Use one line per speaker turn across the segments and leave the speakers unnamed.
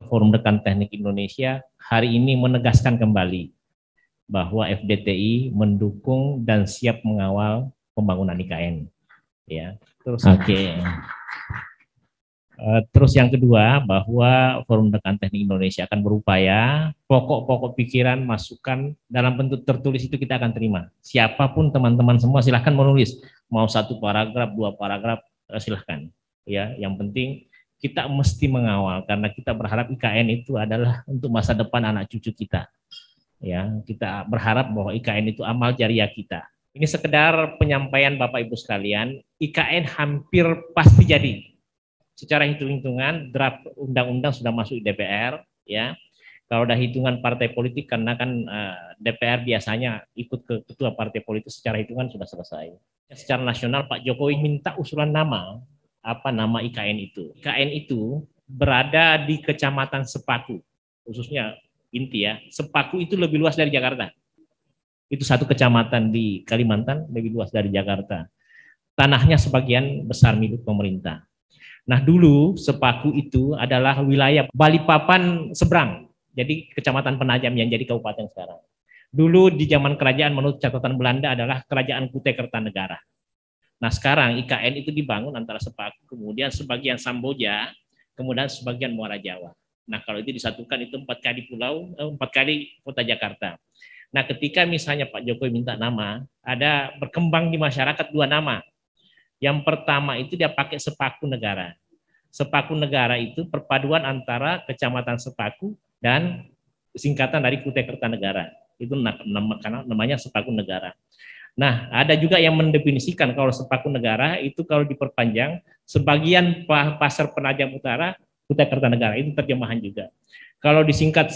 Forum Rekan Teknik Indonesia hari ini menegaskan kembali bahwa FDTI mendukung dan siap mengawal pembangunan IKN. Ya, terus terus yang kedua, bahwa Forum Rekan Teknik Indonesia akan berupaya pokok-pokok pikiran, masukan dalam bentuk tertulis itu kita akan terima. Siapapun teman-teman semua silahkan menulis, mau 1 paragraf, 2 paragraf, silahkan. Ya, yang penting kita mesti mengawal karena kita berharap IKN itu adalah untuk masa depan anak cucu kita. Ya, kita berharap bahwa IKN itu amal jariah kita. Ini sekedar penyampaian Bapak Ibu sekalian, IKN hampir pasti jadi. Secara hitung-hitungan draft undang-undang sudah masuk di DPR, ya. Kalau ada hitungan partai politik karena kan DPR biasanya ikut ke ketua partai politik, secara hitungan sudah selesai. Secara nasional Pak Jokowi minta usulan nama, apa nama IKN itu. IKN itu berada di Kecamatan Sepaku, khususnya inti ya. Sepaku itu lebih luas dari Jakarta. Itu satu kecamatan di Kalimantan, lebih luas dari Jakarta. Tanahnya sebagian besar milik pemerintah. Nah dulu Sepaku itu adalah wilayah Balikpapan seberang, jadi Kecamatan Penajam yang jadi kabupaten sekarang. Dulu di zaman kerajaan menurut catatan Belanda adalah Kerajaan Kutai Kertanegara. Nah sekarang IKN itu dibangun antara Sepaku, kemudian sebagian Samboja, kemudian sebagian Muara Jawa. Nah kalau itu disatukan itu 4 kali pulau, 4 kali kota Jakarta. Nah ketika misalnya Pak Jokowi minta nama, ada berkembang di masyarakat 2 nama. Yang pertama itu dia pakai Sepaku Negara. Sepaku Negara itu perpaduan antara Kecamatan Sepaku dan singkatan dari Kutai Kertanegara. Itu namanya Sepaku Negara. Nah, ada juga yang mendefinisikan kalau Sepaku Negara itu kalau diperpanjang sebagian Pasar Penajam Utara Kutai Kertanegara, itu terjemahan juga. Kalau disingkat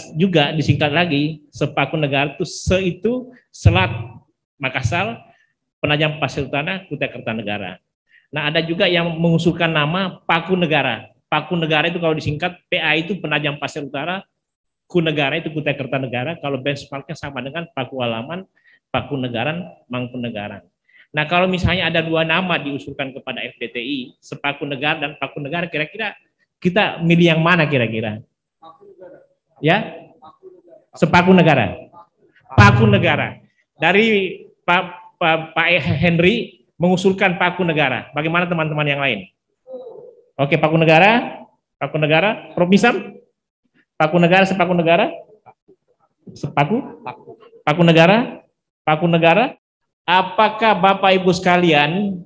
lagi Sepaku Negara itu Selat Makassar, Penajam Pasir Utara, Kutai Kertanegara. Nah, ada juga yang mengusulkan nama Paku Negara. Paku Negara itu kalau disingkat PA itu Penajam Pasir Utara, Ku Negara itu Kutai Kertanegara. Kalau benchmarknya sama dengan Paku Alaman, Paku Negaran, Mangkunegaran. Nah, kalau misalnya ada 2 nama diusulkan kepada FDTI, Sepaku Negara dan Paku Negara, kira-kira kita milih yang mana kira-kira? Ya? Sepaku Negara. Paku Negara. Dari Pak Henry mengusulkan Paku Negara. Bagaimana teman-teman yang lain? Oke, Paku Negara, Prof. Misam, Paku Negara, Sepaku Negara, Paku Negara. Apakah Bapak Ibu sekalian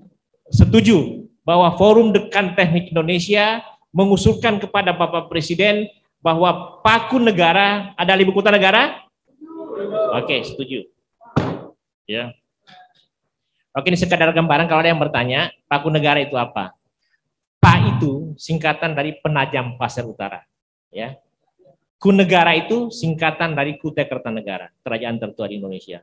setuju bahwa Forum Rekan Teknik Indonesia mengusulkan kepada Bapak Presiden bahwa Paku Negara adalah ibu kota negara? Oke, setuju. Ya. Oke, ini sekadar gambaran kalau ada yang bertanya, Paku Negara itu apa? PA itu singkatan dari Penajam Pasir Utara, ya. Ku Negara itu singkatan dari Kutai Kertanegara, kerajaan tertua di Indonesia.